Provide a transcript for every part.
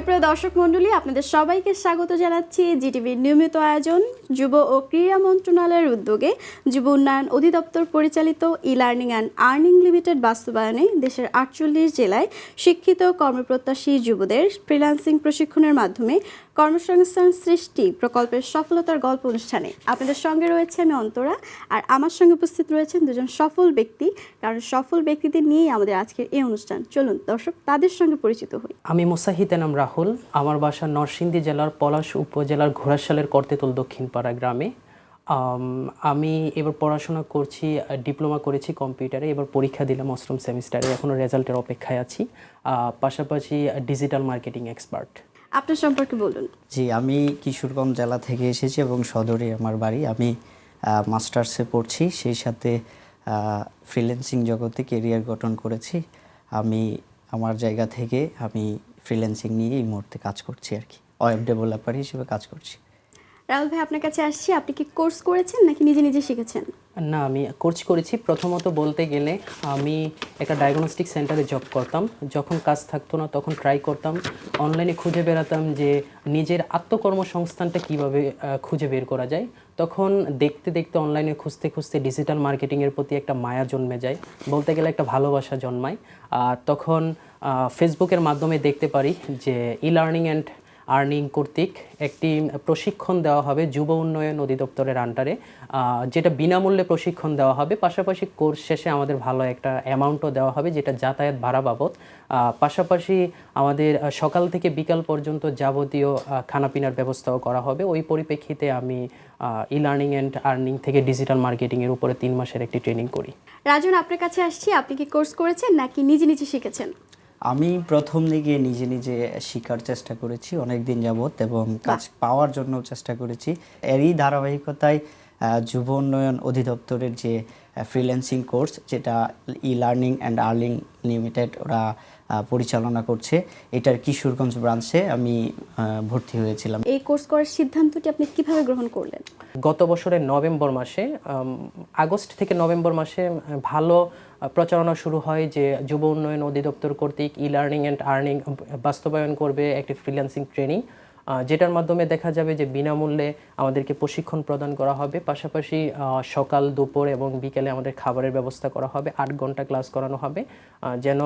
সুপ্রিয় দর্শক মণ্ডলী, আপনাদের সবাইকে স্বাগত জানাচ্ছি জিটিভির নিয়মিত আয়োজন যুব ও ক্রীড়া মন্ত্রণালয়ের উদ্যোগে যুব উন্নয়ন অধিদপ্তর পরিচালিত ই-লার্নিং অ্যান্ড আর্নিং লিমিটেড বাস্তবায়নে দেশের 48 জেলায় শিক্ষিত কর্মপ্রত্যাশী যুবদের ফ্রিল্যান্সিং প্রশিক্ষণের মাধ্যমে কর্মসংস্থান সৃষ্টি প্রকল্পের সফলতার গল্প অনুষ্ঠানে আপনাদের সঙ্গে রয়েছে আমি অন্তরা, আর আমার সঙ্গে উপস্থিত রয়েছেন দুজন সফল ব্যক্তি। কারণ সফল ব্যক্তিদের নিয়েই আমাদের আজকের এই অনুষ্ঠান। চলুন দর্শক তাদের সঙ্গে পরিচিত হই। আমি মোসাহিদ এনাম রাহুল, আমার বাসা নরসিংদী জেলার পলাশ উপজেলার ঘোড়াশালের করতেতুল দক্ষিণপাড়া গ্রামে। আমি এবার পড়াশোনা করছি, ডিপ্লোমা করেছি কম্পিউটারে, এবার পরীক্ষা দিলাম 8ম সেমিস্টারে, এখনও রেজাল্টের অপেক্ষায় আছি। পাশাপাশি ডিজিটাল মার্কেটিং এক্সপার্ট। আপনার সম্পর্কে বলুন। জি, আমি কিশোরগঞ্জ জেলা থেকে এসেছি এবং সদরে আমার বাড়ি। আমি মাস্টার্সে পড়ছি, সেই সাথে ফ্রিল্যান্সিং জগতে কেরিয়ার গঠন করেছি। আমি আমার জায়গা থেকে আমি ফ্রিল্যান্সিং নিয়ে এই মুহূর্তে কাজ করছি আর কি, ওয়েব ডেভেলপার হিসেবে কাজ করছি। রাহুল ভাই, আপনার কাছে আসছি, আপনি কি কোর্স করেছেন নাকি নিজে নিজে শিখেছেন? না, আমি কোর্স করেছি। প্রথমত বলতে গেলে আমি একটা ডায়াগনস্টিক সেন্টারে জব করতাম। যখন কাজ থাকতো না তখন ট্রাই করতাম, অনলাইনে খুঁজে বেড়াতাম যে নিজের আত্মকর্মসংস্থানটা কীভাবে খুঁজে বের করা যায়। তখন দেখতে দেখতে অনলাইনে খুঁজতে খুঁজতে ডিজিটাল মার্কেটিংয়ের প্রতি একটা মায়া জন্মে যায়, বলতে গেলে একটা ভালোবাসা জন্মায়। তখন ফেসবুকের মাধ্যমে দেখতে পারি যে ই-লার্নিং অ্যান্ড আর্নিং কর্তৃক একটি প্রশিক্ষণ দেওয়া হবে যুব উন্নয়ন অধিদপ্তরের আন্ডারে, যেটা বিনামূল্যে প্রশিক্ষণ দেওয়া হবে। পাশাপাশি কোর্স শেষে আমাদের ভালো একটা অ্যামাউন্টও দেওয়া হবে, যেটা যাতায়াত ভাড়া বাবদ। পাশাপাশি আমাদের সকাল থেকে বিকাল পর্যন্ত যাবতীয় খানাপিনার ব্যবস্থাও করা হবে। ওই পরিপ্রেক্ষিতে আমি ই-লার্নিং অ্যান্ড আর্নিং থেকে ডিজিটাল মার্কেটিংয়ের উপরে 3 মাসের একটি ট্রেনিং করি। রাজন, আপনার কাছে আসছি, আপনি কি কোর্স করেছেন নাকি নিজে নিজে শিখেছেন? আমি প্রথম দিকে নিজে নিজে শেখার চেষ্টা করেছি অনেক দিন যাবত এবং কাজ পাওয়ার জন্য চেষ্টা করেছি। এরই ধারাবাহিকতায় যুব উন্নয়ন অধিদপ্তরের যে ফ্রিল্যান্সিং কোর্স, যেটা ই-লার্নিং অ্যান্ড আর্নিং লিমিটেড ওরা পরিচালনা করছে, এটার কিশোরগঞ্জ ব্রাঞ্চে আমি ভর্তি হয়েছিলাম। এই কোর্স করার সিদ্ধান্তটি আপনি কিভাবে গ্রহণ করলেন? গত বছরের নভেম্বর মাসে, আগস্ট থেকে নভেম্বর মাসে ভালো প্রচারণা শুরু হয় যে যুব উন্নয়ন অধিদপ্তর কর্তৃক ই-লার্নিং অ্যান্ড আর্নিং বাস্তবায়ন করবে একটি ফ্রিল্যান্সিং ট্রেনিং, যেটার মাধ্যমে দেখা যাবে যে বিনামূল্যে আমাদেরকে প্রশিক্ষণ প্রদান করা হবে। পাশাপাশি সকাল, দুপুর এবং বিকেলে আমাদের খাবারের ব্যবস্থা করা হবে। 8 ঘন্টা ক্লাস করানো হবে, যেন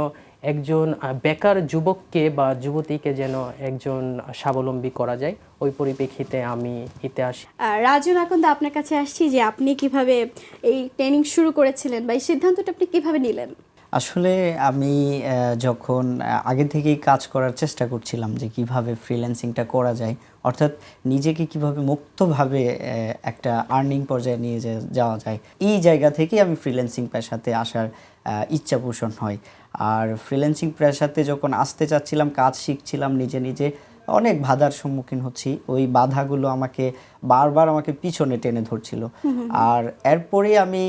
একজন বেকার যুবককে বা যুবতীকে যেন একজন স্বাবলম্বী করা যায়। ওই পরিপ্রেক্ষিতে আমি এতে আসি। রাজন, এখন তো আপনার কাছে আসছি যে আপনি কিভাবে এই ট্রেনিং শুরু করেছিলেন বা এই সিদ্ধান্তটা আপনি কিভাবে নিলেন? আসলে আমি যখন আগে থেকেই কাজ করার চেষ্টা করছিলাম যে কিভাবে ফ্রিল্যান্সিংটা করা যায়, অর্থাৎ নিজেকে কিভাবে মুক্তভাবে একটা আর্নিং পর্যায়ে নিয়ে যাওয়া যায়, এই জায়গা থেকেই আমি ফ্রিল্যান্সিং পেশাতে আসার ইচ্ছা পোষণ হয়। আর ফ্রিল্যান্সিং পেশাতে যখন আসতে চাচ্ছিলাম, কাজ শিখছিলাম নিজে নিজে, অনেক বাধার সম্মুখীন হচ্ছি। ওই বাধাগুলো বারবার আমাকে পিছনে টেনে ধরছিল। আর এরপরেই আমি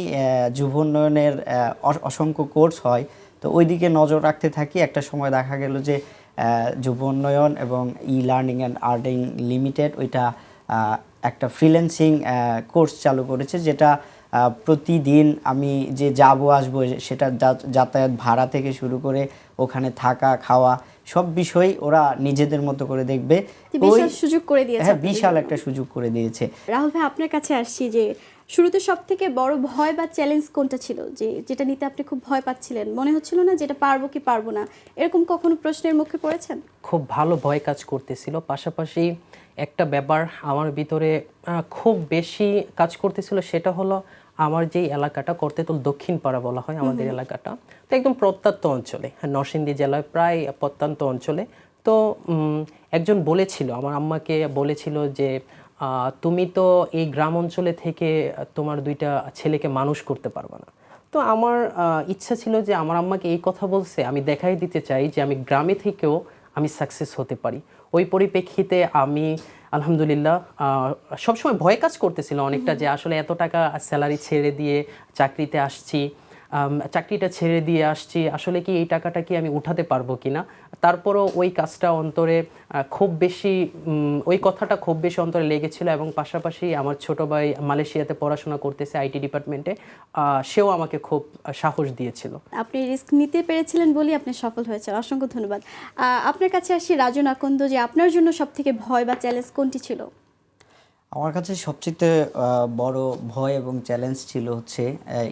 যুব উন্নয়নের অসংখ্য কোর্স হয়, তো ওই দিকে নজর রাখতে থাকি। একটা সময় দেখা গেল যে যুব উন্নয়ন এবং ই-লার্নিং অ্যান্ড আর্নিং লিমিটেড ওইটা একটা ফ্রিল্যান্সিং কোর্স চালু করেছে, যেটা প্রতিদিন আমি যে যাবো আসবো সেটা যাতায়াত ভাড়া থেকে শুরু করে ওখানে থাকা খাওয়া সব বিষয় ওরা নিজেদের মতো করে দেখবে। বিশাল সুযোগ করে দিয়েছে। হ্যাঁ, বিশাল একটা সুযোগ করে দিয়েছে। রাহুল ভাই, আপনার কাছে আসছি যে শুরুতে সবথেকে বড় ভয় বা চ্যালেঞ্জ কোনটা ছিল, যেটা নিতে আপনি খুব ভয় পাচ্ছিলেন, মনে হচ্ছিল না যেটা পারবো কি পারবো না, এরকম কখনো প্রশ্নের মুখে পড়েছেন? খুব ভালো ভয় কাজ করতেছিল। পাশাপাশি একটা ব্যাপার আমার ভিতরে খুব বেশি কাজ করতেছিল, সেটা হলো আমার যেই এলাকাটা করতেতুল দক্ষিণপাড়া বলা হয় আমাদের এলাকাটা, তো একদম প্রত্যন্ত অঞ্চলে, নরসিংদী জেলায় প্রায় প্রত্যন্ত অঞ্চলে। তো একজন বলেছিল, আমার আম্মাকে বলেছিল যে তুমি তো এই গ্রাম অঞ্চলে থেকে তোমার 2টা ছেলেকে মানুষ করতে পারবে না। তো আমার ইচ্ছা ছিল যে আমার আম্মাকে এই কথা বলছে, আমি দেখাই দিতে চাই যে আমি গ্রামে থেকেও আমি সাকসেস হতে পারি। ওই পরিপ্রেক্ষিতে আমি আলহামদুলিল্লাহ সবসময় ভয় কাজ করতেছিল অনেকটা, যে আসলে এত টাকা স্যালারি ছেড়ে দিয়ে চাকরিতে আসছি, চাকরিটা ছেড়ে দিয়ে আসছি, আসলে কি এই টাকাটা কি আমি উঠাতে পারবো কিনা। তারপরও ওই কাজটা অন্তরে খুব বেশি ওই কথাটা খুব বেশি অন্তরে লেগেছিল। এবং পাশাপাশি আমার ছোট ভাই মালয়েশিয়াতে পড়াশোনা করতেছে আইটি ডিপার্টমেন্টে, সেও আমাকে খুব সাহস দিয়েছিল। আপনি রিস্ক নিতে পেরেছিলেন বলেই আপনি সফল হয়েছেন, অসংখ্য ধন্যবাদ। আপনার কাছে আসি রাজু নাকন্দ, যে আপনার জন্য সবথেকে ভয় বা চ্যালেঞ্জ কোনটি ছিল? আমার কাছে সবচেয়ে বড় ভয় এবং চ্যালেঞ্জ ছিল হচ্ছে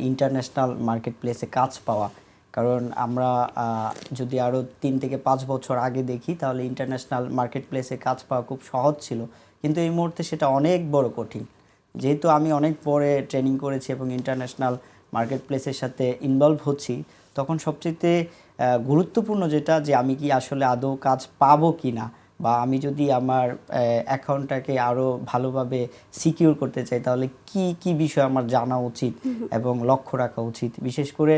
ইন্টারন্যাশনাল মার্কেট প্লেসে কাজ পাওয়া। কারণ আমরা যদি আরও 3 থেকে 5 বছর আগে দেখি, তাহলে ইন্টারন্যাশনাল মার্কেট প্লেসে কাজ পাওয়া খুব সহজ ছিল, কিন্তু এই মুহূর্তে সেটা অনেক বড় কঠিন। যেহেতু আমি অনেক পরে ট্রেনিং করেছি এবং ইন্টারন্যাশনাল মার্কেট প্লেসের সাথে ইনভলভ হচ্ছি, তখন সবচেয়ে গুরুত্বপূর্ণ যেটা, যে আমি কি আসলে আদৌ কাজ পাবো কি না, বা আমি যদি আমার অ্যাকাউন্টটাকে আরও ভালোভাবে সিকিউর করতে চাই, তাহলে কি কি বিষয় আমার জানা উচিত এবং লক্ষ্য রাখা উচিত। বিশেষ করে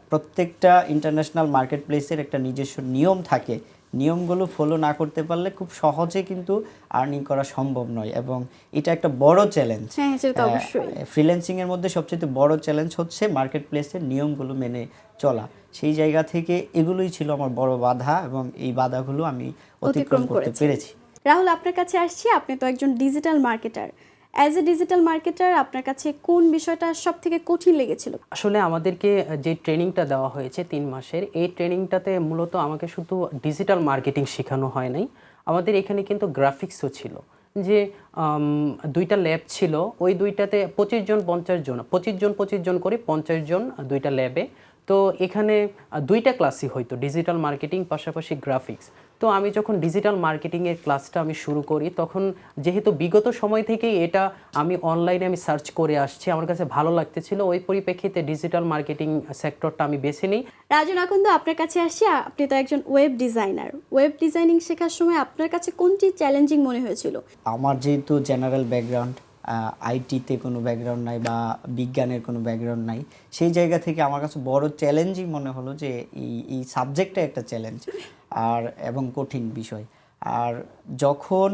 প্রত্যেকটা ইন্টারন্যাশনাল মার্কেট প্লেসের একটা নিজস্ব নিয়ম থাকে, নিয়মগুলো ফলো না করতে পারলে খুব সহজে কিন্তু আর্নিং করা সম্ভব নয়, এবং এটা একটা বড় চ্যালেঞ্জ। হ্যাঁ, সেটা তো অবশ্যই। ফ্রিল্যান্সিংয়ের মধ্যে সবচেয়ে বড় চ্যালেঞ্জ হচ্ছে মার্কেট প্লেসের নিয়মগুলো মেনে চলা। সেই জায়গা থেকে এগুলোই ছিল আমার বড় বাধা, এবং এই বাধাগুলো আমি অতিক্রম করতে পেরেছি। রাহুল, আপনার কাছে আসছি, আপনি তো একজন digital marketer. As a digital marketer আপনার কাছে কোন বিষয়টা সব থেকে কঠিন লেগেছিল? আসলে আমাদেরকে যে ট্রেনিংটা দেওয়া হয়েছে 3 মাসের, এই ট্রেনিংটাতে মূলত আমাকে শুধু ডিজিটাল মার্কেটিং শেখানো হয় নাই, আমাদের এখানে কিন্তু গ্রাফিক্সও ছিল। যে 2টা ল্যাব ছিল, ওই 2টাতে 25 জন 50 জন 25 জন করে 50 জন 2টা ল্যাবে। তো এখানে 2টা ক্লাসই হয়তো ডিজিটাল মার্কেটিং পাশাপাশি গ্রাফিক্স। তো আমি যখন ডিজিটাল মার্কেটিংয়ের ক্লাসটা আমি শুরু করি, তখন যেহেতু বিগত সময় থেকেই এটা আমি অনলাইনে আমি সার্চ করে আসছি, আমার কাছে ভালো লাগতেছিল, ওই পরিপ্রেক্ষিতে ডিজিটাল মার্কেটিং সেক্টরটা আমি বেছে নিই। রাজু নাকন্দ, আপনার কাছে আসছি, আপনি তো একজন ওয়েব ডিজাইনার। ওয়েব ডিজাইনিং শেখার সময় আপনার কাছে কোনটি চ্যালেঞ্জিং মনে হয়েছিল? আমার যেহেতু জেনারেল ব্যাকগ্রাউন্ড, আইটিতে কোনো ব্যাকগ্রাউন্ড নাই বা বিজ্ঞানের কোনো ব্যাকগ্রাউন্ড নাই, সেই জায়গা থেকে আমার কাছে বড় চ্যালেঞ্জিং মনে হলো যে এই সাবজেক্টটা একটা চ্যালেঞ্জ এবং কঠিন বিষয়। আর যখন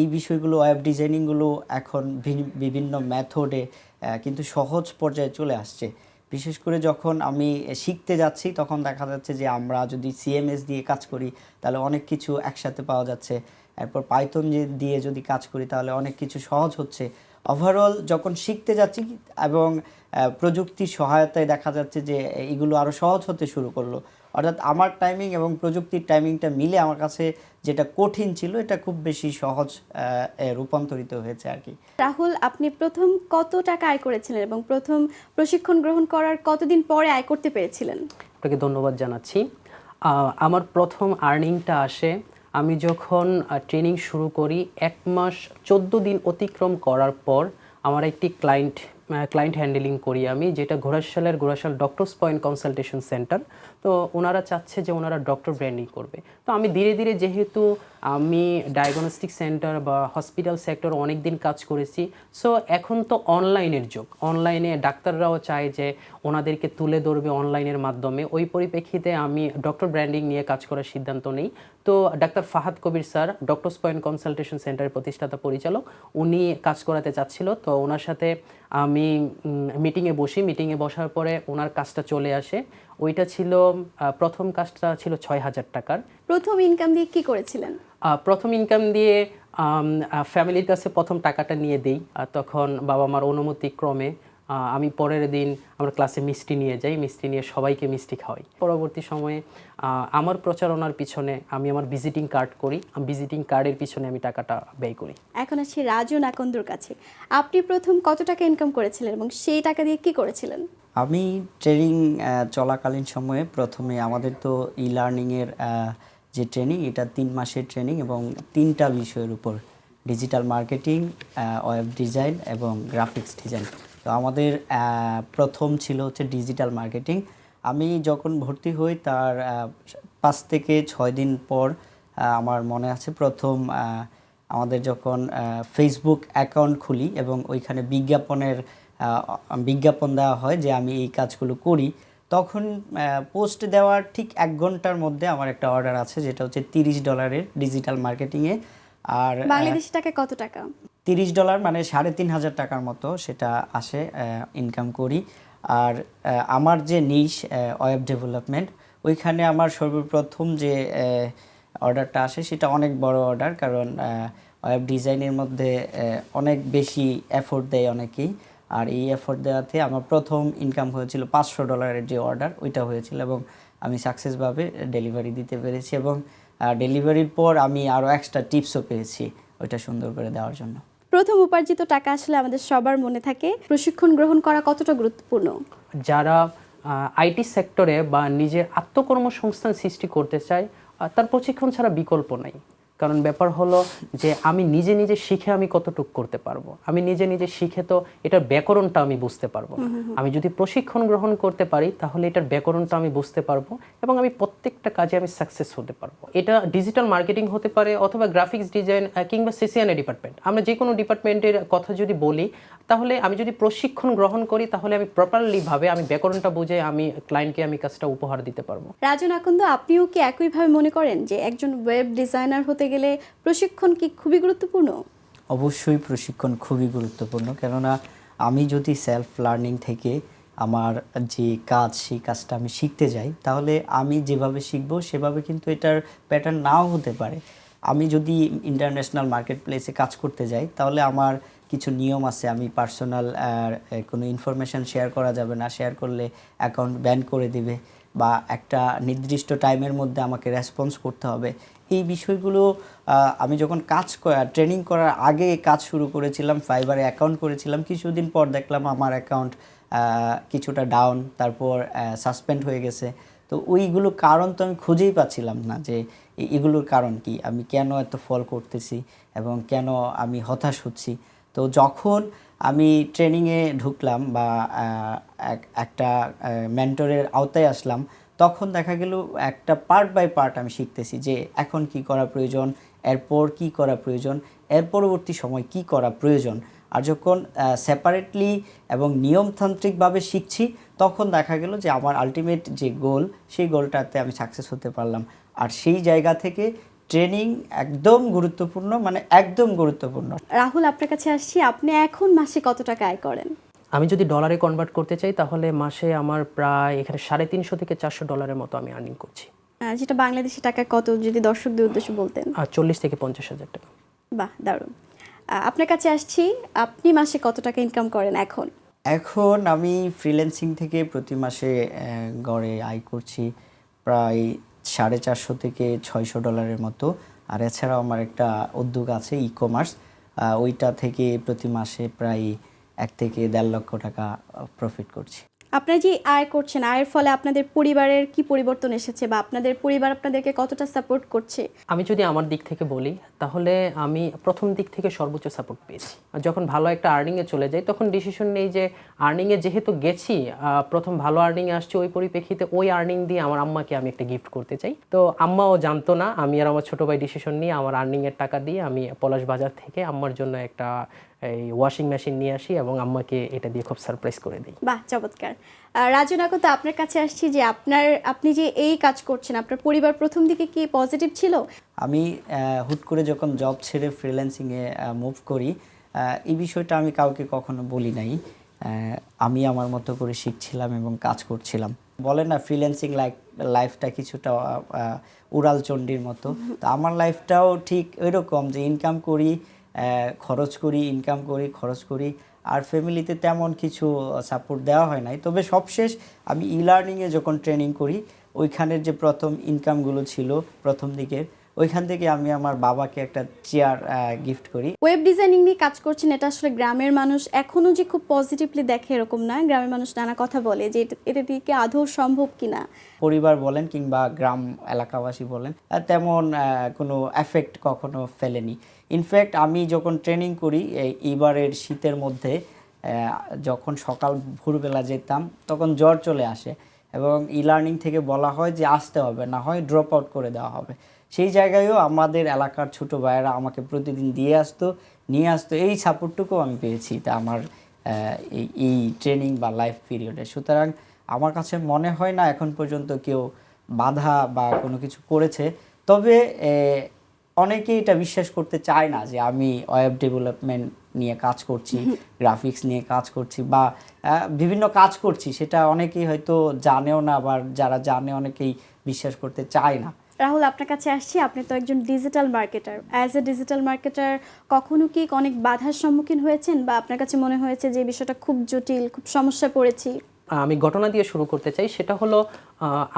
এই বিষয়গুলো, ওয়েব ডিজাইনিংগুলো এখন বিভিন্ন মেথডে কিন্তু সহজ পর্যায়ে চলে আসছে। বিশেষ করে যখন আমি শিখতে যাচ্ছি, তখন দেখা যাচ্ছে যে আমরা যদি সিএমএস দিয়ে কাজ করি, তাহলে অনেক কিছু একসাথে পাওয়া যাচ্ছে। এরপর পাইথন দিয়ে যদি কাজ করি, তাহলে অনেক কিছু সহজ হচ্ছে। ওভারঅল যখন শিখতে যাচ্ছি এবং প্রযুক্তির সহায়তায় দেখা যাচ্ছে যে এগুলো আরও সহজ হতে শুরু করলো। অর্থাৎ আমার টাইমিং এবং প্রযুক্তির টাইমিংটা মিলে আমার কাছে যেটা কঠিন ছিল, এটা খুব বেশি সহজ রূপান্তরিত হয়েছে আর কি। রাহুল, আপনি প্রথম কত টাকা আয় করেছিলেন এবং প্রথম প্রশিক্ষণ গ্রহণ করার কতদিন পরে আয় করতে পেরেছিলেন? আপনাকে ধন্যবাদ জানাচ্ছি। আমার প্রথম আর্নিংটা আসে আমি যখন ট্রেনিং শুরু করি, 1 মাস 14 দিন অতিক্রম করার পর আমার একটি ক্লায়েন্ট হ্যান্ডেলিং করি আমি, যেটা Ghorashal doctors point consultation centre. তো ওনারা চাচ্ছে যে ওনারা ডক্টর ব্র্যান্ডিং করবে। তো আমি ধীরে ধীরে, যেহেতু আমি ডায়াগনস্টিক সেন্টার বা হসপিটাল সেক্টর অনেক দিন কাজ করেছি, সো এখন তো অনলাইনের যুগ, অনলাইনে ডাক্তাররাও চায় যে ওনাদেরকে তুলে ধরবে অনলাইনের মাধ্যমে। ওই পরিপ্রেক্ষিতে আমি ডক্টর ব্র্যান্ডিং নিয়ে কাজ করার সিদ্ধান্ত নিই। তো ডাক্তার ফাহাদ কবির স্যার, ডক্টরস পয়েন্ট কনসালটেশন সেন্টারের প্রতিষ্ঠাতা পরিচালক, উনি কাজ করাতে চাচ্ছিল। তো ওনার সাথে আমি মিটিংয়ে বসার পরে ওনার কাজটা চলে আসে। ওইটা ছিল প্রথম কাজটা ছিল 6,000 টাকার। প্রথম ইনকাম দিয়ে কি করেছিলেন? প্রথম ইনকাম দিয়ে ফ্যামিলির কাছে প্রথম টাকাটা নিয়ে দেই। তখন বাবা মার অনুমতি ক্রমে আমি পরের দিন আমরা ক্লাসে মিষ্টি নিয়ে যাই, মিষ্টি নিয়ে সবাইকে মিষ্টি খাওয়াই। পরবর্তী সময়ে আমার প্রচারণার পিছনে আমি আমার ভিজিটিং কার্ড করি, ভিজিটিং কার্ডের পিছনে আমি টাকাটা ব্যয় করি। এখন আসছি রাজু নাকন্দর কাছে। আপনি প্রথম কত টাকা ইনকাম করেছিলেন এবং সেই টাকা দিয়ে কি করেছিলেন? আমি ট্রেনিং চলাকালীন সময়ে প্রথমে, আমাদের তো লার্নিংয়ের যে ট্রেনিং, এটা 3 মাসের ট্রেনিং এবং 3টা বিষয়ের উপর, ডিজিটাল মার্কেটিং, ওয়েব ডিজাইন এবং গ্রাফিক্স ডিজাইন। তো আমাদের প্রথম ছিল হচ্ছে ডিজিটাল মার্কেটিং। আমি যখন ভর্তি হই তার 5 থেকে 6 দিন পর আমার মনে আছে, প্রথম আমাদের যখন ফেসবুক অ্যাকাউন্ট খুলি এবং ওইখানে বিজ্ঞাপন দেওয়া হয় যে আমি এই কাজগুলো করি, তখন পোস্ট দেওয়ার ঠিক 1 ঘন্টার মধ্যে আমার একটা অর্ডার আছে, যেটা হচ্ছে $30 ডিজিটাল মার্কেটিংয়ে। আর বাংলাদেশি টাকায় কত টাকা? $30 মানে $3,500 টাকার মতো সেটা আসে, ইনকাম করি। আর আমার যে নিশ ওয়েব ডেভেলপমেন্ট, ওইখানে আমার সর্বপ্রথম যে অর্ডারটা আসে সেটা অনেক বড় অর্ডার, কারণ ওয়েব ডিজাইনের মধ্যে অনেক বেশি এফোর্ট দেয় অনেকেই। আর এই এফোর্ট দেওয়াতে আমার প্রথম ইনকাম হয়েছিল $500 যে অর্ডার, ওইটা হয়েছিল এবং আমি সাকসেসভাবে ডেলিভারি দিতে পেরেছি, এবং ডেলিভারির পর আমি আরও এক্সট্রা টিপসও পেয়েছি ওইটা সুন্দর করে দেওয়ার জন্য। প্রথম উপার্জিত টাকা আসলে আমাদের সবার মনে থাকে, প্রশিক্ষণ গ্রহণ করা কতটা গুরুত্বপূর্ণ? যারা আইটি সেক্টরে বা নিজের আত্মকর্মসংস্থান সৃষ্টি করতে চায়, তার প্রশিক্ষণ ছাড়া বিকল্প নাই। কারণ ব্যাপার হলো যে আমি নিজে নিজে শিখে আমি কতটুকু করতে পারবো, আমি নিজে নিজে শিখে তো এটার ব্যাকরণটা আমি বুঝতে পারবো না। আমি যদি প্রশিক্ষণ গ্রহণ করতে পারি তাহলে এটার ব্যাকরণটা আমি বুঝতে পারবো এবং আমি প্রত্যেকটা কাজে আমি সাকসেস হতে পারবো। এটা ডিজিটাল মার্কেটিং হতে পারে অথবা গ্রাফিক্স ডিজাইন কিংবা সিসিএনএ ডিপার্টমেন্ট, আমরা যে কোনো ডিপার্টমেন্টের কথা যদি বলি, তাহলে আমি যদি প্রশিক্ষণ গ্রহণ করি তাহলে আমি প্রপারলি ভাবে আমি ব্যাকরণটা বুঝে আমি ক্লায়েন্টকে আমি কাজটা উপহার দিতে পারবো। রাজন আকন্দ, আপনিও কি একইভাবে মনে করেন যে একজন ওয়েব ডিজাইনার হতে গেলে প্রশিক্ষণ কি খুবই গুরুত্বপূর্ণ? অবশ্যই প্রশিক্ষণ খুবই গুরুত্বপূর্ণ, কেননা আমি যদি সেলফ লার্নিং থেকে আমার যে কাজ সেই কাজটা আমি শিখতে যাই, তাহলে আমি যেভাবে শিখবো সেভাবে কিন্তু এটার প্যাটার্ন নাও হতে পারে। আমি যদি ইন্টারন্যাশনাল মার্কেট প্লেসে কাজ করতে যাই, তাহলে আমার কিছু নিয়ম আছে, আমি পার্সোনাল কোনো ইনফরমেশান শেয়ার করা যাবে না, শেয়ার করলে অ্যাকাউন্ট ব্যান করে দিবে, বা একটা নির্দিষ্ট টাইমের মধ্যে আমাকে রেসপন্স করতে হবে। এই বিষয়গুলো আমি যখন ট্রেনিং করার আগে কাজ শুরু করেছিলাম, ফাইবারে অ্যাকাউন্ট করেছিলাম, কিছুদিন পর দেখলাম আমার অ্যাকাউন্ট কিছুটা ডাউন, তারপর সাসপেন্ড হয়ে গেছে। তো ওইগুলো কারণ তো আমি খুঁজেই পাচ্ছিলাম না যে এগুলোর কারণ কি, আমি কেন এত ফল করতেছি এবং কেন আমি হতাশ হচ্ছি। তো যখন আমি ট্রেনিংয়ে ঢুকলাম বা একটা মেন্টরের আওতায় আসলাম, তখন দেখা গেল একটা পার্ট বাই পার্ট আমি শিখতেছি যে এখন কি করা প্রয়োজন, এরপর কি করা প্রয়োজন, এর পরবর্তী সময় কি করা প্রয়োজন। আর যখন সেপারেটলি এবং নিয়মতান্ত্রিকভাবে শিখছি, তখন দেখা গেল যে আমার আলটিমেট যে গোল, সেই গোলটাতে আমি সাকসেস হতে পারলাম। আর সেই জায়গা থেকে ট্রেনিং একদম গুরুত্বপূর্ণ, মানে একদম গুরুত্বপূর্ণ। রাহুল, আপনার কাছে আসছি, আপনি এখন মাসে কত টাকা আয় করেন? আমি যদি ডলারে কনভার্ট করতে চাই তাহলে মাসে আমার প্রায় এখানে $350 থেকে $400 মতো আমি আর্নিং করছি। যেটা বাংলাদেশি টাকা কত, যদি দর্শকদের উদ্দেশ্যে বলতেন? আর 40 থেকে 50 হাজার টাকা। বাহ, দারুণ। আপনার কাছে আসছি, আপনি মাসে কত টাকা ইনকাম করেন এখন? এখন আমি ফ্রিল্যান্সিং থেকে প্রতি মাসে গড়ে আয় করছি প্রায় $450 থেকে $600 মতো। আর এছাড়াও আমার একটা উদ্যোগ আছে ই-কমার্স, ওইটা থেকে প্রতি মাসে প্রায় 1 থেকে 1.5 লক্ষ টাকা প্রফিট করছি। আপনারা যে আয় করছেন, আয়ের ফলে আপনাদের পরিবারের কি পরিবর্তন এসেছে, বা আপনাদের পরিবার আপনাদেরকে কতটা সাপোর্ট করছে? আমি যদি আমার দিক থেকে বলি তাহলে আমি প্রথম দিক থেকে সর্বোচ্চ সাপোর্ট পেয়েছি। আর যখন ভালো একটা আর্নিংয়ে চলে যাই তখন ডিসিশন নেই যে আর্নিংয়ে যেহেতু গেছি, প্রথম ভালো আর্নিংয়ে আসছে, ওই পরিপ্রেক্ষিতে ওই আর্নিং দিয়ে আমার আম্মাকে আমি একটা গিফট করতে চাই। তো আম্মাও জানতো না, আমি আর আমার ছোটো ভাই ডিসিশন নিয়ে আমার আর্নিংয়ের টাকা দিয়ে আমি পলাশ বাজার থেকে আম্মার জন্য একটা এই ওয়াশিং মেশিন নিয়ে আসি এবং আম্মাকে এটা দিয়ে খুব সারপ্রাইজ করে দিই। বাহ, চমৎকার। রাজন আকন্দ, আপনার কাছে আসছি যে আপনি যে এই কাজ করছেন, আপনার পরিবার প্রথম দিকে কি পজিটিভ ছিল? আমি হুট করে যখন জব ছেড়ে ফ্রিল্যান্সিংয়ে মুভ করি, এই বিষয়টা আমি কাউকে কখনো বলি নাই। আমি আমার মতো করে শিখছিলাম এবং কাজ করছিলাম। বলে না ফ্রিল্যান্সিং লাইফটা কিছুটা উড়াল চণ্ডীর মতো, তো আমার লাইফটাও ঠিক ওইরকম যে ইনকাম করি, খরচ করি, ইনকাম করি, খরচ করি। আর ফ্যামিলিতে তেমন কিছু সাপোর্ট দেওয়া হয় নাই। তবে সবশেষ আমি ই-লার্নিংয়ে যখন ট্রেনিং করি, ওইখানের যে প্রথম ইনকামগুলো ছিল প্রথম দিকের, ওইখান থেকে আমি আমার বাবাকে একটা চেয়ার গিফট করি। ওয়েব ডিজাইনিং নিয়ে কাজ করছেন, এটা আসলে গ্রামের মানুষ এখনো যে খুব পজিটিভলি দেখে এরকম না। গ্রামের মানুষ নানা কথা বলে যে এটা দিকে আদৌ সম্ভব কিনা। পরিবার বলেন কিংবা গ্রাম এলাকাবাসী বলেন, তেমন কোনো এফেক্ট কখনো ফেলেনি। ইনফ্যাক্ট আমি যখন ট্রেনিং করি এইবারের শীতের মধ্যে, যখন সকাল ভোরবেলা যেতাম তখন জ্বর চলে আসে এবং ই-লার্নিং থেকে বলা হয় যে আসতে হবে, না হয় ড্রপ আউট করে দেওয়া হবে। সেই জায়গায়ও আমাদের এলাকার ছোটো ভাইয়েরা আমাকে প্রতিদিন নিয়ে আসতো। এই সাপোর্টটুকু আমি পেয়েছি তা আমার এই ট্রেনিং বা লাইফ পিরিয়ডে। সুতরাং আমার কাছে মনে হয় না এখন পর্যন্ত কেউ বাধা বা কোনো কিছু করেছে। তবে অনেকেই এটা বিশ্বাস করতে চায় না যে আমি ওয়েব ডেভেলপমেন্ট নিয়ে কাজ করছি, গ্রাফিক্স নিয়ে কাজ করছি বা বিভিন্ন কাজ করছি, সেটা অনেকেই হয়তো জানেও না, আবার যারা জানে অনেকেই বিশ্বাস করতে চায় না। রাহুল, আপনার কাছে আসছি, আপনি তো একজন digital marketer. As a digital marketer কখনো কি অনেক বাধার সম্মুখীন হয়েছেন, বা আপনার কাছে মনে হয়েছে যে এই বিষয়টা খুব জটিল, খুব সমস্যায় পড়েছি? আমি ঘটনা দিয়ে শুরু করতে চাই। সেটা হলো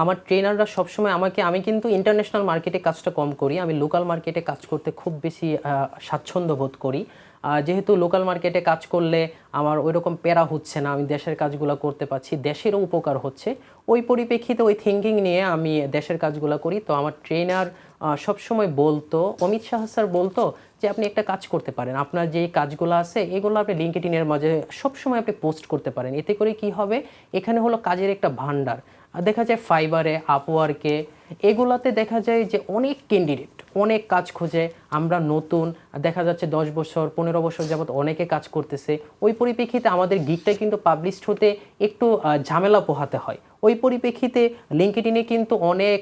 আমার ট্রেনাররা সবসময় আমি কিন্তু ইন্টারন্যাশনাল মার্কেটে কাজটা কম করি, আমি লোকাল মার্কেটে কাজ করতে খুব বেশি স্বাচ্ছন্দ্য বোধ করি। যেহেতু লোকাল মার্কেটে কাজ করলে আমার ওই রকম প্যারা হচ্ছে না, আমি দেশের কাজগুলো করতে পারছি, দেশেরও উপকার হচ্ছে, ওই পরিপ্রেক্ষিতে ওই থিঙ্কিং নিয়ে আমি দেশের কাজগুলো করি। তো আমার ট্রেনার সবসময় বলতো, অমিত শাহ স্যার বলতো যে আপনি একটা কাজ করতে পারেন, আপনার যে কাজগুলো আছে এগুলো আপনি লিঙ্কডইনের মাঝে সবসময় আপনি পোস্ট করতে পারেন। এতে করে কি হবে, এখানে হলো কাজের একটা ভান্ডার। দেখা যায় ফাইবারে, আপওয়ার্কে, এগুলাতে দেখা যায় যে অনেক ক্যান্ডিডেট অনেক কাজ খোঁজে। আমরা নতুন, দেখা যাচ্ছে 10 বছর 15 বছর যাবত অনেকে কাজ করতেছে। ওই পরিপ্রেক্ষিতে আমাদের গিগটা কিন্তু পাবলিশড হতে একটু ঝামেলা পোহাতে হয়। ওই পরিপ্রেক্ষিতে লিঙ্কডইনে কিন্তু অনেক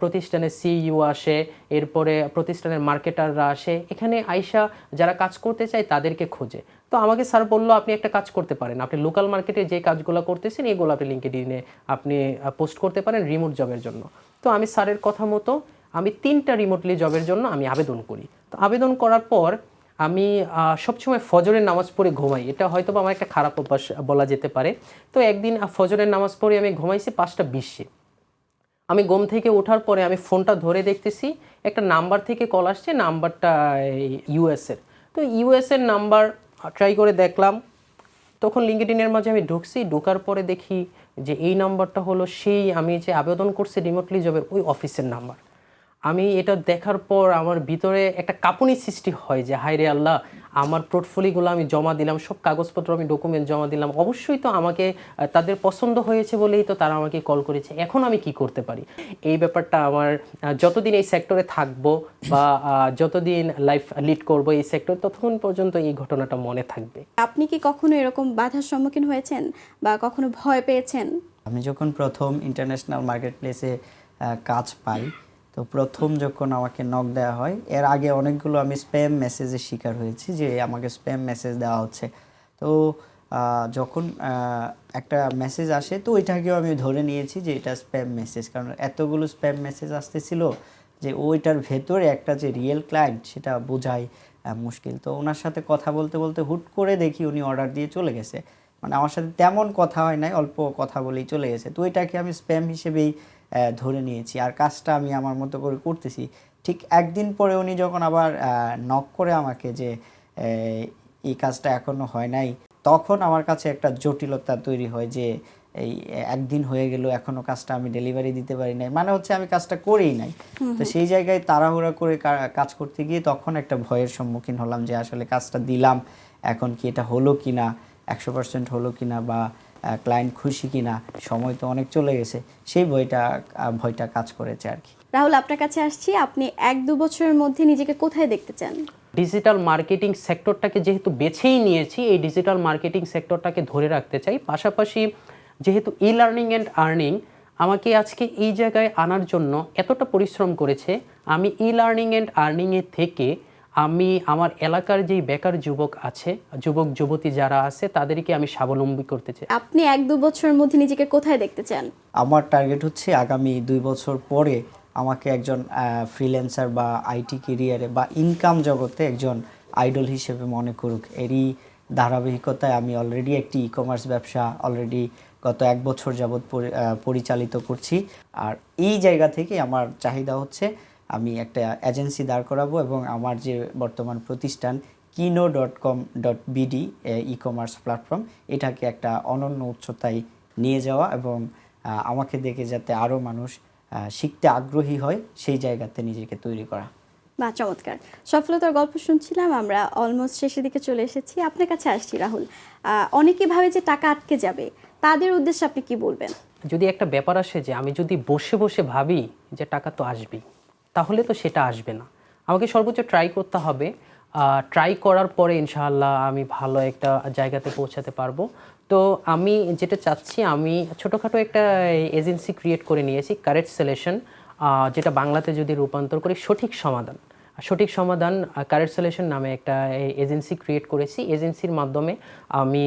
প্রতিষ্ঠানের সিইও আসে, এরপরে প্রতিষ্ঠানের মার্কেটাররা আসে, এখানে আইসা যারা কাজ করতে চায় তাদেরকে খোঁজে। তো আমাকে স্যার বললো আপনি একটা কাজ করতে পারেন, আপনি লোকাল মার্কেটে যে কাজগুলো করতেছেন এগুলো আপনি লিঙ্কডইনে আপনি পোস্ট করতে পারেন রিমোট জবের জন্য। তো আমি স্যারের কথা মতো আমি 3টা রিমোটলি জবের জন্য আমি আবেদন করি। তো আবেদন করার পর আমি সবসময় ফজরের নামাজ পড়ে ঘুমাই। এটা হয়তো বা আমার একটা খারাপ অভ্যাস বলা যেতে পারে। তো একদিন ফজরের নামাজ পড়ে আমি ঘুমাইছি 5টা 20-এ। আমি ঘুম থেকে ওঠার পরে আমি ফোনটা ধরে দেখতেছি একটা নাম্বার থেকে কল আসছে, নাম্বারটা ইউএসের। তো ইউএসের নাম্বার ট্রাই করে দেখলাম, তখন লিঙ্কডইনের মাঝে আমি ঢুকছি, ঢোকার পরে দেখি যে এই নাম্বারটা হলো সেই আমি যে আবেদন করছি রিমোটলি জবের ওই অফিসের নাম্বার। আমি এটা দেখার পর আমার ভিতরে একটা কাঁপুনি সৃষ্টি হয় যে হায় রে আল্লাহ, আমার পোর্টফোলিওগুলো আমি জমা দিলাম, সব কাগজপত্র আমি ডকুমেন্ট জমা দিলাম, অবশ্যই তো আমাকে তাদের পছন্দ হয়েছে বলেই তো তারা আমাকে কল করেছে, এখন আমি কি করতে পারি? এই ব্যাপারটা আমার যতদিন এই সেক্টরে থাকবো বা যতদিন লাইফ লিড করব এই সেক্টর, ততক্ষণ পর্যন্ত এই ঘটনাটা মনে থাকবে। আপনি কি কখনো এরকম বাধার সম্মুখীন হয়েছেন বা কখনো ভয় পেয়েছেন? আমি যখন প্রথম ইন্টারন্যাশনাল মার্কেট প্লেসে কাজ পাই, তো প্রথম যখন আমাকে নক দেওয়া হয়, এর আগে অনেকগুলো আমি স্প্যাম মেসেজের শিকার হয়েছি যে আমাকে স্প্যাম মেসেজ দেওয়া হচ্ছে। তো যখন একটা মেসেজ আসে, তো ওইটাকেও আমি ধরে নিয়েছি যে এটা স্প্যাম মেসেজ, কারণ এতগুলো স্প্যাম মেসেজ আসতেছিল যে ওইটার ভেতরে একটা যে রিয়েল ক্লায়েন্ট সেটা বোঝাই মুশকিল। তো ওনার সাথে কথা বলতে বলতে হুট করে দেখি উনি অর্ডার দিয়ে চলে গেছে, মানে আমার সাথে তেমন কথা হয় নাই, অল্প কথা বলেই চলে গেছে। তো এটাকে আমি স্প্যাম হিসেবেই ধরে নিয়েছি, আর কাজটা আমি আমার মতো করে করতেছি। ঠিক একদিন পরে উনি যখন আবার নক করে আমাকে যে এই কাজটা এখনো হয় নাই, তখন আমার কাছে একটা জটিলতা তৈরি হয় যে এই একদিন হয়ে গেল এখনো কাজটা আমি ডেলিভারি দিতে পারি নাই, মানে হচ্ছে আমি কাজটা করেই নাই। তো সেই জায়গায় তাড়াহুড়া করে কাজ করতে গিয়ে তখন একটা ভয়ের সম্মুখীন হলাম যে আসলে কাজটা দিলাম, এখন কি এটা হলো কিনা, 100% হলো কিনা, বা ক্লায়েন্ট খুশি কিনা, সময় তো অনেক চলে গেছে, সেই ভয়টা কাজ করেছে আর কি। রাহুল, আপনার কাছে আসছি, আপনি 1-2 বছরের মধ্যে নিজেকে কোথায় দেখতে চান? ডিজিটাল মার্কেটিং সেক্টরটাকে যেহেতু বেছেই নিয়েছি, এই ডিজিটাল মার্কেটিং সেক্টরটাকে ধরে রাখতে চাই। পাশাপাশি যেহেতু ই লার্নিং অ্যান্ড আর্নিং আমাকে আজকে এই জায়গায় আনার জন্য এতটা পরিশ্রম করেছে, আমি ই লার্নিং অ্যান্ড আর্নিংয়ের থেকে আমি আমার এলাকার যেই বেকার যুবক আছে, যুবক যুবতী যারা আছে, তাদেরকে আমি স্বাবলম্বী করতে চাই। আপনি 1-2 বছরের মধ্যে নিজেকে কোথায় দেখতে চান? আমার টার্গেট হচ্ছে আগামী 2 বছর পরে আমাকে একজন ফ্রিল্যান্সার বা আইটি ক্যারিয়ারে বা ইনকাম জগতে একজন আইডল হিসেবে মনে করুক। এরই ধারাবাহিকতায় আমি অলরেডি একটি ই কমার্স ব্যবসা অলরেডি গত 1 বছর যাবৎ পরিচালিত করছি। আর এই জায়গা থেকে আমার চাহিদা হচ্ছে আমি একটা এজেন্সি দাঁড় করাবো এবং আমার যে বর্তমান প্রতিষ্ঠান kino.com.bd ই কমার্স প্ল্যাটফর্ম, এটাকে একটা অনন্য উচ্চতায় নিয়ে যাওয়া এবং আমাকে দেখে যাতে আরও মানুষ শিখতে আগ্রহী হয়, সেই জায়গাতে নিজেকে তৈরি করা। বা চমৎকার সফলতার গল্প শুনছিলাম, আমরা অলমোস্ট শেষের দিকে চলে এসেছি। আপনার কাছে আসছি রাহুল, অনেকে ভাবে যে টাকা আটকে যাবে, তাদের উদ্দেশ্যে আপনি কি বলবেন? যদি একটা ব্যাপার আসে যে আমি যদি বসে বসে ভাবি যে টাকা তো আসবেই, তাহলে তো সেটা আসবে না। আমাকে সর্বোচ্চ ট্রাই করতে হবে, ট্রাই করার পরে ইনশাআল্লাহ আমি ভালো একটা জায়গাতে পৌঁছাতে পারবো। তো আমি যেটা চাচ্ছি, আমি ছোটোখাটো একটা এজেন্সি ক্রিয়েট করে নিয়েছি, কারেক্ট সলিউশন, যেটা বাংলাতে যদি রূপান্তর করি সঠিক সমাধান। সঠিক সমাধান ক্যারিয়ার সলিউশন নামে একটা এজেন্সি ক্রিয়েট করেছি। এজেন্সির মাধ্যমে আমি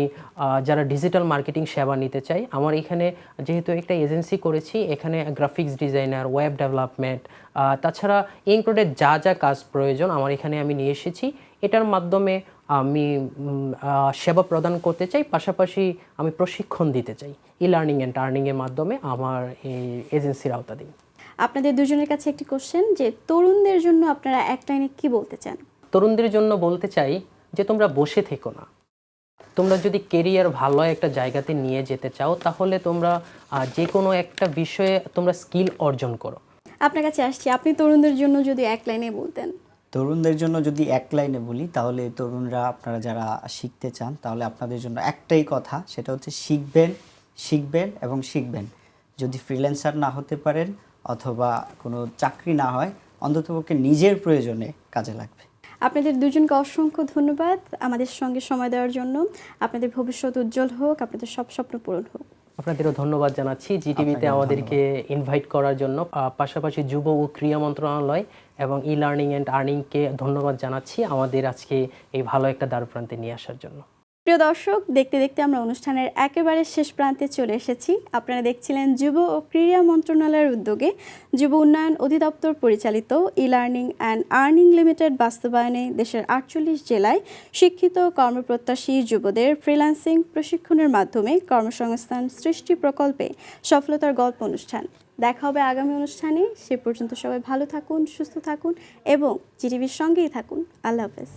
যারা ডিজিটাল মার্কেটিং সেবা নিতে চাই, আমার এখানে যেহেতু একটা এজেন্সি করেছি, এখানে গ্রাফিক্স ডিজাইনার, ওয়েব ডেভেলপমেন্ট, তাছাড়া ইনক্লুডেড যা যা কাজ প্রয়োজন আমার এখানে আমি নিয়ে এসেছি। এটার মাধ্যমে আমি সেবা প্রদান করতে চাই, পাশাপাশি আমি প্রশিক্ষণ দিতে চাই লার্নিং অ্যান্ড আর্নিংয়ের মাধ্যমে আমার এই এজেন্সির আওতাধীন। আপনাদের দুজনের কাছে একটি কোশ্চেন, যে তরুণদের জন্য আপনারা এক লাইনে কি বলতে চান? তরুণদের জন্য বলতে চাই যে তোমরা বসে থেকো না। তোমরা যদি কেরিয়ার ভালো একটা জায়গাতে নিয়ে যেতে চাও, তাহলে তোমরা যে কোনো একটা বিষয়ে তোমরা স্কিল অর্জন করো। আপনার কাছে আসছি, আপনি তরুণদের জন্য যদি এক লাইনে বলতেন। তরুণদের জন্য যদি এক লাইনে বলি, তাহলে তরুণরা আপনারা যারা শিখতে চান, তাহলে আপনাদের জন্য একটাই কথা, সেটা হচ্ছে শিখবেন, শিখবেন এবং শিখবেন। যদি ফ্রিল্যান্সার না হতে পারেন অথবা কোনো চাকরি না হয়, অন্ততপক্ষে নিজের প্রয়োজনে কাজে লাগবে। আপনাদের দুজনকে অসংখ্য ধন্যবাদ আমাদের সঙ্গে সময় দেওয়ার জন্য। আপনাদের ভবিষ্যৎ উজ্জ্বল হোক, আপনাদের সব স্বপ্ন পূরণ হোক। আপনাদেরও ধন্যবাদ জানাচ্ছি জিটিভিতে আমাদেরকে ইনভাইট করার জন্য। পাশাপাশি যুব ও ক্রীড়া মন্ত্রণালয় এবং লার্নিং অ্যান্ড আর্নিংকে ধন্যবাদ জানাচ্ছি আমাদের আজকে এই ভালো একটা দ্বারপ্রান্তে নিয়ে আসার জন্য। প্রিয় দর্শক, দেখতে দেখতে আমরা অনুষ্ঠানের একেবারে শেষ প্রান্তে চলে এসেছি। আপনারা দেখছিলেন যুব ও ক্রীড়া মন্ত্রণালয়ের উদ্যোগে যুব উন্নয়ন অধিদপ্তর পরিচালিত লার্নিং অ্যান্ড আর্নিং লিমিটেড বাস্তবায়নে দেশের 48 জেলায় শিক্ষিত কর্মপ্রত্যাশী যুবদের ফ্রিল্যান্সিং প্রশিক্ষণের মাধ্যমে কর্মসংস্থান সৃষ্টি প্রকল্পে সফলতার গল্প অনুষ্ঠান। দেখা হবে আগামী অনুষ্ঠানে। সে পর্যন্ত সবাই ভালো থাকুন, সুস্থ থাকুন এবং জিটিভির সঙ্গেই থাকুন। আল্লাহ হাফেজ।